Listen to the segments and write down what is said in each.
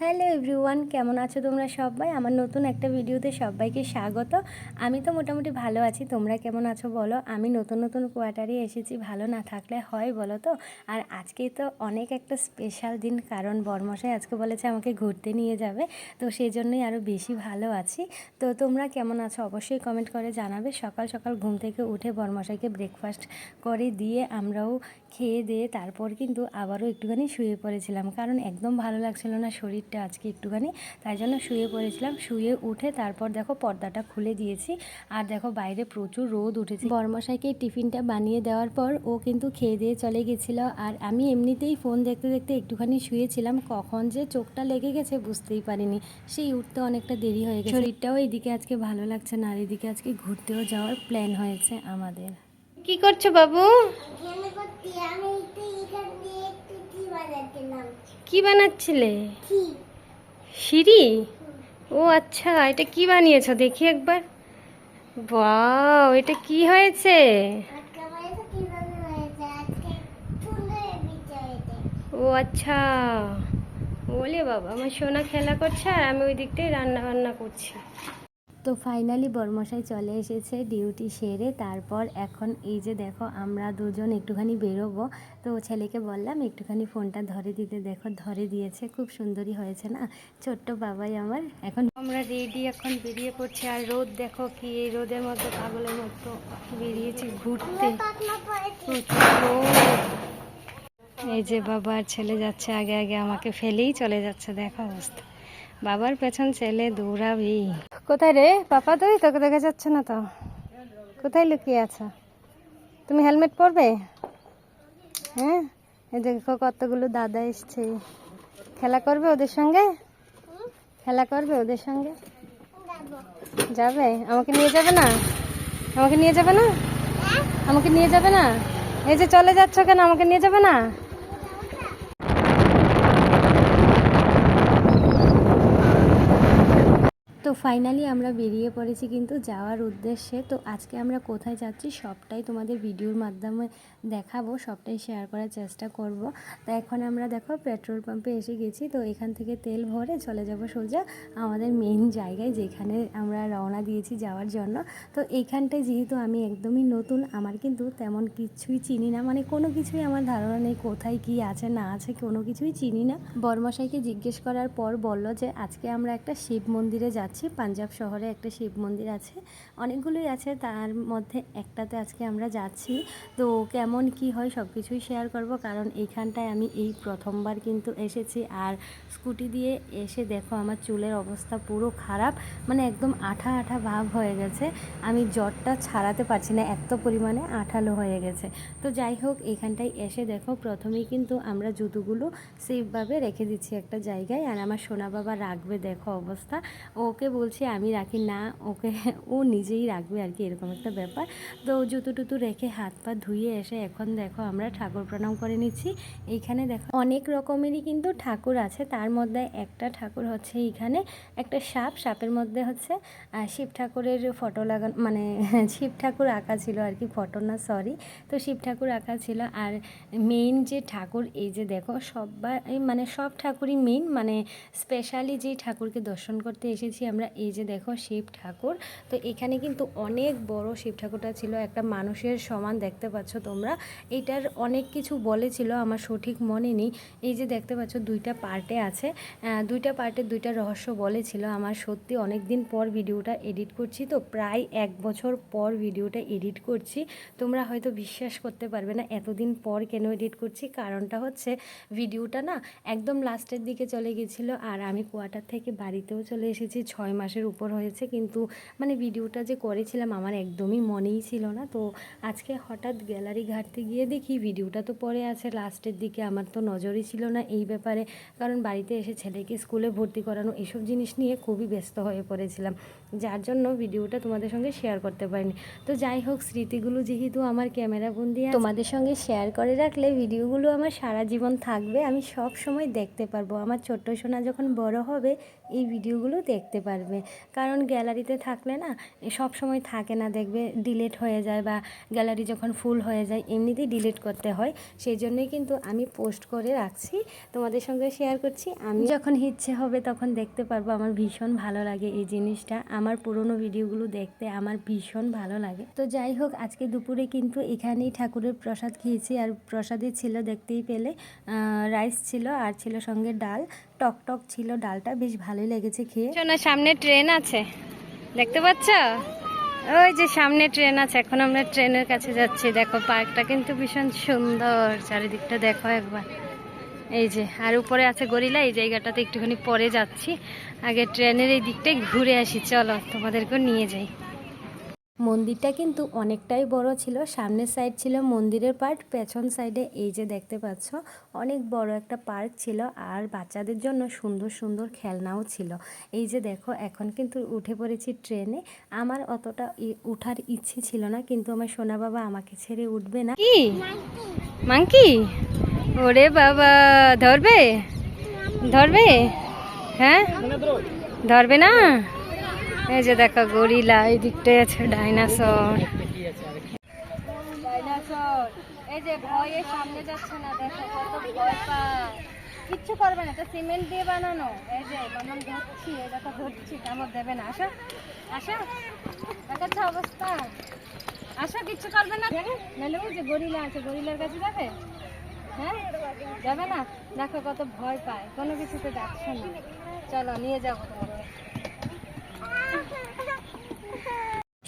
Hello everyone, কেমন আছো তোমরা সবাই? আমার নতুন একটা ভিডিওতে সবাইকে স্বাগত। আমি তো মোটামুটি ভালো আছি, তোমরা কেমন আছো বলো। আমি নতুন নতুন কোয়ার্টারে এসেছি, ভালো না থাকলে হয় বলো তো। আর আজকে তো অনেক একটা স্পেশাল দিন, কারণ বরমশাই আজকে বলেছে আমাকে ঘুরতে নিয়ে যাবে, তো সেই জন্যই আরও বেশি ভালো আছি। তো তোমরা কেমন আছো অবশ্যই কমেন্ট করে জানাবে। সকাল সকাল ঘুম থেকে উঠে বরমশাইকে ব্রেকফাস্ট করে দিয়ে আমরাও খেয়ে দিয়ে তারপর কিন্তু আবারও একটুখানি শুয়ে পড়েছিলাম, কারণ একদম ভালো লাগছিল না শরীরটা আজকে একটুখানি, তাই জন্য শুয়ে পড়েছিলাম। শুয়ে উঠে তারপর দেখো পর্দাটা খুলে দিয়েছি, আর দেখো বাইরে প্রচুর রোদ উঠেছে। বরমশাইকে টিফিনটা বানিয়ে দেওয়ার পর ও কিন্তু খেয়ে দিয়ে চলে গেছিলো, আর আমি এমনিতেই ফোন দেখতে দেখতে একটুখানি শুয়েছিলাম। কখন যে চোখটা লেগে গেছে বুঝতেই পারিনি, সেই উঠতে অনেকটা দেরি হয়ে গেছে। শরীরটাও এদিকে আজকে ভালো লাগছে না, আর এদিকে আজকে ঘুরতেও যাওয়ার প্ল্যান হয়েছে আমাদের। কি করছো বাবু? কি বানাচ্ছিলে? সিঁড়ি? ও আচ্ছা, এটা কি বানিয়েছো দেখি একবার। বাও, এটা কি হয়েছে? ও আচ্ছা, বলে বাবা আমার সোনা খেলা করছে আর আমি ওই দিকটাই রান্না বান্না করছি। তো ফাইনালি বরমশাই চলে এসেছে ডিউটি সেরে। তারপর এখন এই যে দেখো আমরা দুজন একটুখানি বেরোবো, তো ছেলেকে বললাম একটুখানি ফোনটা ধরে দিতে, দেখো ধরে দিয়েছে, খুব সুন্দরই হয়েছে না ছোট্ট বাবাই আমার। এখন আমরা রেডি, এখন বেরিয়ে পড়ছি। আর রোদ দেখো কি, এই রোদের মধ্যে পাগলের মতো বেরিয়েছি ঘুরতে, প্রচুর রোদ। এই যে বাবা আর ছেলে যাচ্ছে আগে আগে, আমাকে ফেলেই চলে যাচ্ছে, দেখো অবস্থা। বাবার পেছন ছেলে দৌড়াবি। কোথায় রে পাপা? তুই তোকে দেখা যাচ্ছে না তো, কোথায় লুকিয়ে আছো? তুমি হেলমেট পরবে? হ্যাঁ, এই দেখো কতগুলো দাদা এসছে, খেলা করবে ওদের সঙ্গে? খেলা করবে ওদের সঙ্গে? যাবে? আমাকে নিয়ে যাবে না? আমাকে নিয়ে যাবে না? আমাকে নিয়ে যাবে না? এই যে চলে যাচ্ছ কেন, আমাকে নিয়ে যাবে না? তো ফাইনালি আমরা বেরিয়ে পড়েছি কিন্তু যাওয়ার উদ্দেশ্যে। তো আজকে আমরা কোথায় যাচ্ছি সবটাই তোমাদের ভিডিওর মাধ্যমে দেখাবো, সবটাই শেয়ার করার চেষ্টা করব। তো এখন আমরা দেখো পেট্রোল পাম্পে এসে গেছি, তো এখান থেকে তেল ভরে চলে যাব সোজা আমাদের মেইন জায়গায়, যেখানে আমরা রওনা দিয়েছি যাওয়ার জন্য। তো এইখানটায় যেহেতু আমি একদমই নতুন, আমার কিন্তু তেমন কিছুই চিনি না, মানে কোনো কিছুই আমার ধারণা নেই কোথায় কি আছে না আছে, কোনো কিছুই চিনি না। বরমশাইকে জিজ্ঞেস করার পর বলল যে আজকে আমরা একটা শিব মন্দিরে যাচ্ছি। পাঞ্জাব শহরে একটা শিব মন্দির আছে, অনেকগুলোই আছে, তার মধ্যে একটাতে আজকে আমরা যাচ্ছি। তো কেমন কি হয় সব কিছুই শেয়ার করব, কারণ এইখানটায় আমি এই প্রথমবার কিন্তু এসেছি। আর স্কুটি দিয়ে এসে দেখো আমার চুলের অবস্থা পুরো খারাপ, মানে একদম আঠা আঠা ভাব হয়ে গেছে, আমি জ্বরটা ছাড়াতে পারছি না, এত পরিমাণে আঠালো হয়ে গেছে। তো যাই হোক, এইখানটায় এসে দেখো প্রথমেই কিন্তু আমরা জুতোগুলো সেফভাবে রেখে দিচ্ছি একটা জায়গায়, আর আমার সোনা বাবা রাখবে, দেখো অবস্থা। ওকে বলছি আমি রাখি না, ওকে ও নিজেই রাখবে আর কি, এরকম একটা ব্যাপার। তো জুতো টুতো রেখে হাত পা ধুয়ে এসে এখন দেখো আমরা ঠাকুর প্রণাম করে নিচ্ছি। এইখানে দেখো অনেক রকমেরই কিন্তু ঠাকুর আছে, তার মধ্যে একটা ঠাকুর হচ্ছে এইখানে একটা সাপ, সাপের মধ্যে হচ্ছে শিব ঠাকুরের ফটো লাগানো, মানে শিব ঠাকুর আঁকা ছিল আর কি, ফটো না সরি। তো শিব ঠাকুর আঁকা ছিল। আর মেইন যে ঠাকুর, এই যে দেখো সবাই মানে সব ঠাকুরই মেইন, মানে স্পেশালি যে ঠাকুরকে দর্শন করতে এসেছি আমরা, এই যে দেখো শিব ঠাকুর। তো এখানে কিন্তু অনেক বড় শিব ঠাকুরটা ছিল, একটা মানুষের সমান, দেখতে পাচ্ছ তোমরা। এটার অনেক কিছু বলেছিল, আমার সঠিক মনে নেই। এই যে দেখতে পাচ্ছ দুইটা পার্টে আছে, দুইটা পার্টে দুইটা রহস্য বলেছিল। আমার সত্যি অনেক দিন পর ভিডিওটা এডিট করছি, তো প্রায় 1 বছর পর ভিডিওটা এডিট করছি। তোমরা হয়তো বিশ্বাস করতে পারবে না এতদিন পর কেন এডিট করছি, কারণটা হচ্ছে ভিডিওটা না একদম লাস্টের দিকে চলে গেছিলো, আর আমি কোয়ার্টার থেকে বাড়িতেও চলে এসেছি, 6 মাসের উপর হয়েছে, কিন্তু মানে ভিডিওটা যে করেছিলাম আমার একদমই মনেই ছিল না। তো আজকে হঠাৎ গ্যালারি ঘাঁটতে গিয়ে দেখি ভিডিওটা তো পরে আছে লাস্টের দিকে, আমার তো নজরই ছিল না এই ব্যাপারে, কারণ বাড়িতে এসে ছেলেকে স্কুলে ভর্তি করানো এসব জিনিস নিয়ে খুবই ব্যস্ত হয়ে পড়েছিলাম, যার জন্য ভিডিওটা তোমাদের সঙ্গে শেয়ার করতে পারিনি। তো যাই হোক, স্মৃতিগুলো যেহেতু আমার ক্যামেরা বন্দি তোমাদের সঙ্গে শেয়ার করে রাখলে ভিডিওগুলো আমার সারা জীবন থাকবে, আমি সব সময় দেখতে পারবো। আমার ছোট্ট সোনা যখন বড় হবে এই ভিডিওগুলো দেখতে পারবে। পারবে। কারণ গ্যালারিতে থাকলে না সব সময় থাকে না, দেখবে ডিলিট হয়ে যায় বা গ্যালারি যখন ফুল হয়ে যায় এমনিতেই ডিলিট করতে হয়। সেই জন্যই কিন্তু আমি পোস্ট করে রাখছি, তোমাদের সঙ্গে শেয়ার করছি। আমি যখন ইচ্ছে হবে তখন দেখতে পারবো। আমার ভীষণ ভালো লাগে এই জিনিসটা, আমার পুরনো ভিডিওগুলো দেখতে আমার ভীষণ ভালো লাগে। তো যাই হোক, আজকে দুপুরে কিন্তু এখানেই ঠাকুরের প্রসাদ খেয়েছি। আর প্রসাদে ছিল, দেখতেই পেলে, রাইস ছিল আর ছিল সঙ্গে ডাল। টক টক ছিল ডালটা, বেশ ভালোই লেগেছে খেয়ে। শোনো, সামনে ট্রেন আছে, দেখতে পাচ্ছ? ওই যে সামনে ট্রেন আছে, এখন আমরা ট্রেনের কাছে যাচ্ছি। দেখো পার্কটা কিন্তু ভীষণ সুন্দর, চারিদিকটা দেখো একবার। এই যে, আর উপরে আছে গরিলা। এই জায়গাটাতে একটুখানি পরে যাচ্ছি, আগে ট্রেনের এই দিকটাই ঘুরে আসি। চলো তোমাদেরকেও নিয়ে যাই। মন্দিরটা কিন্তু অনেকটাই বড় ছিল। সামনের সাইড ছিল মন্দিরের পার্ট, পেছন সাইডে এই যে দেখতে পাচ্ছ অনেক বড় একটা পার্ক ছিল। আর বাচ্চাদের জন্য সুন্দর সুন্দর খেলনাও ছিল। এই যে দেখো, এখন কিন্তু উঠে পড়েছি ট্রেনে। আমার অতটা উঠার ইচ্ছে ছিল না, কিন্তু আমার সোনা বাবা আমাকে ছেড়ে উঠবে না। কি মাংকি? ওরে বাবা, ধরবে ধরবে? হ্যাঁ, ধরবে না? এই যে দেখো গরিলা, এই দিকটায় আছে ডাইনোসর। ডাইনোসর এই যে ভয়ে সামনে যাচ্ছে না, দেখো কত ভয় পায়। কিচ্ছু করবে না, তো সিমেন্ট দিয়ে বানানো। এই যে মামাম ধরছি, এই দেখো ধরছি, কামড় দেবে না। আসো আসো, দেখাচ্ছে অবস্থা। আসো, কিচ্ছু করবে না। নাহলে ওই যে গরিলা আছে, গরিলার কাছে যাবে? হ্যাঁ, যাবে না। দেখো কত ভয় পায়, কোনো কিছুতে যাচ্ছে না। চলো নিয়ে যাবো তোমাকে।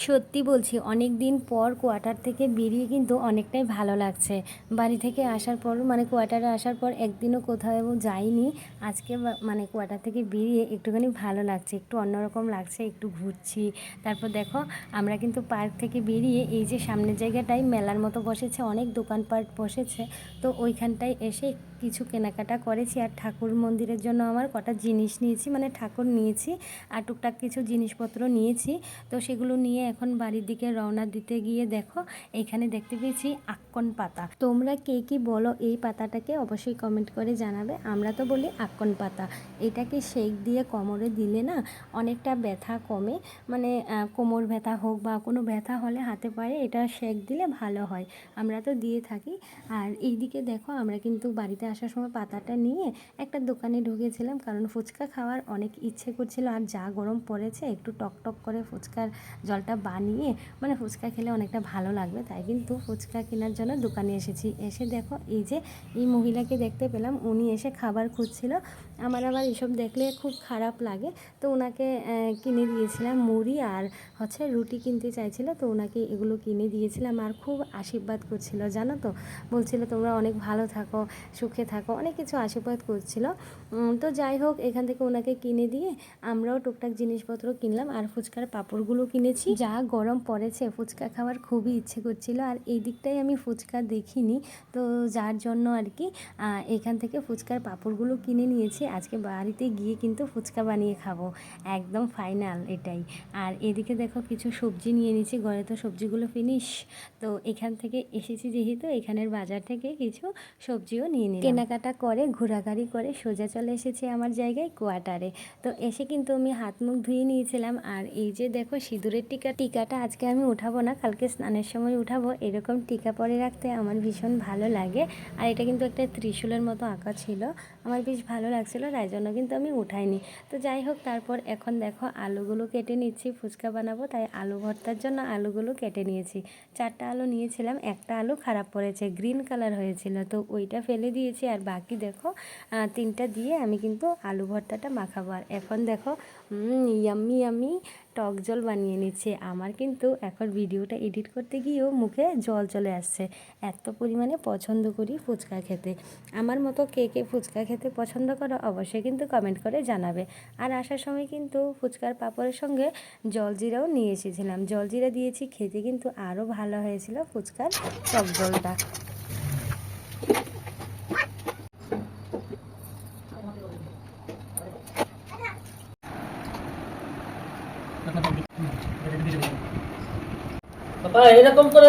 সত্যি বলছি, অনেক দিন পর কোয়ার্টার থেকে বেরিয়ে কিন্তু অনেকটাই ভালো লাগছে। বাড়ি থেকে আসার পর, মানে কোয়ার্টারে আসার পর একদিনও কোথাও যাইনি। আজকে মানে কোয়ার্টার থেকে বেরিয়ে একটুখানি ভালো লাগছে, একটু অন্যরকম লাগছে, একটু ঘুরছি। তারপর দেখো, আমরা কিন্তু পার্ক থেকে বেরিয়ে এই যে সামনের জায়গাটায় মেলার মতো বসেছে, অনেক দোকানপাট বসেছে। তো ওইখানটায় এসে কিছু কেনাকাটা করেছি। আর ঠাকুর মন্দিরের জন্য আমার কটা জিনিস নিয়েছি, মানে ঠাকুর নিয়েছি আর টুকটাক কিছু জিনিসপত্র নিয়েছি। তো সেগুলো নিয়ে এখন বাড়ির দিকে রওনা দিতে গিয়ে দেখো এখানে দেখতে পেয়েছি আক্কন পাতা। তোমরা কে কি বলো এই পাতাটাকে অবশ্যই কমেন্ট করে জানাবে। আমরা তো বলি আক্কন পাতা। এটাকে শেক দিয়ে কোমরে দিলে না অনেকটা ব্যথা কমে, মানে কোমর ব্যথা হোক বা কোনো ব্যথা হলে হাতে পায়ে এটা শেক দিলে ভালো হয়। আমরা তো দিয়ে থাকি। আর এইদিকে দেখো, আমরা কিন্তু বাড়িতে আসার সময় পাতাটা নিয়ে একটা দোকানে ঢুকেছিলাম, কারণ ফুচকা খাওয়ার অনেক ইচ্ছে করছিল। আর যা গরম পড়েছে, একটু টক টক করে ফুচকার জলটা বানিয়ে, মানে ফুচকা খেলে অনেকটা ভালো লাগবে, তাই কিন্তু ফুচকা কেনার জন্য দোকানে এসেছি। এসে দেখো এই যে এই মহিলাকে দেখতে পেলাম, উনি এসে খাবার খুঁজছিল। আমার আবার এসব দেখলে খুব খারাপ লাগে, তো ওনাকে কিনে দিয়েছিলাম মুড়ি আর হচ্ছে রুটি কিনতে চাইছিল, তো ওনাকে এগুলো কিনে দিয়েছিলাম। আর খুব আশীর্বাদ করছিল, জানো তো, বলছিল তোমরা অনেক ভালো থাকো, সুখে থাকো, অনেক কিছু আশীর্বাদ করছিল। তো যাই হোক, এখান থেকে ওনাকে কিনে দিয়ে আমরাও টুকটাক জিনিসপত্র কিনলাম। আর ফুচকার পাঁপড়গুলো কিনেছি। যা গরম পড়েছে, ফুচকা খাওয়ার খুবই ইচ্ছে করছিল। আর এই দিকটাই আমি ফুচকা দেখিনি, তো যার জন্য আর কি এখান থেকে ফুচকার পাঁপড়গুলো কিনে নিয়েছি। আজকে বাড়িতে গিয়ে কিন্তু ফুচকা বানিয়ে খাবো, একদম ফাইনাল এটাই। আর এদিকে দেখো কিছু সবজি নিয়ে নিয়েছি, ঘরে তো সবজিগুলো ফিনিশ। তো এখান থেকে এসেছি যেহেতু, এখানের বাজার থেকে কিছু সবজিও নিয়ে নিই। কেনাকাটা করে ঘোরাঘুরি করে সোজা চলে এসেছি আমার জায়গায় কোয়ার্টারে। তো এসে কিন্তু আমি হাত মুখ ধুয়ে নিয়েছিলাম। আর এই যে দেখো সিঁদুরের টিকাটা আজকে আমি উঠাবো না, কালকে স্নানের সময় উঠাবো। এরকম টিকা পরে রাখতে আমার ভীষণ ভালো লাগে। আর এটা কিন্তু একটা ত্রিশূলের মতো আঁকা ছিল, আমার বেশ ভালো লাগছিলো, তাই জন্য কিন্তু আমি উঠাইনি। তো যাই হোক, তারপর এখন দেখো আলুগুলো কেটে নিচ্ছি, ফুচকা বানাবো, তাই আলু ভর্তার জন্য আলুগুলো কেটে নিয়েছি। 4টা আলু নিয়েছিলাম, একটা আলু খারাপ পড়েছে, গ্রিন কালার হয়েছিল, তো ওইটা ফেলে দিয়েছি। আর বাকি দেখো 3টা দিয়ে আমি কিন্তু আলু ভর্তাটা মাখাবো। আর এখন দেখো ইয়াম্মি ইয়াম্মি টক জল বানিয়ে নিচ্ছে। আমার কিন্তু এখন ভিডিওটা এডিট করতে গিয়েও মুখে জল চলে আসছে, এত পরিমাণে পছন্দ করি ফুচকা খেতে। আমার মতো কে কে ফুচকা খেতে পছন্দ করো অবশ্যই কিন্তু কমেন্ট করে জানাবে। আর আসার সময় কিন্তু ফুচকার পাঁপড়ের সঙ্গে জলজিরাও নিয়ে এসেছিলাম, জলজিরা দিয়েছি, খেতে কিন্তু আরও ভালো হয়েছিল ফুচকার টক জলটা। পাপা এরকম করে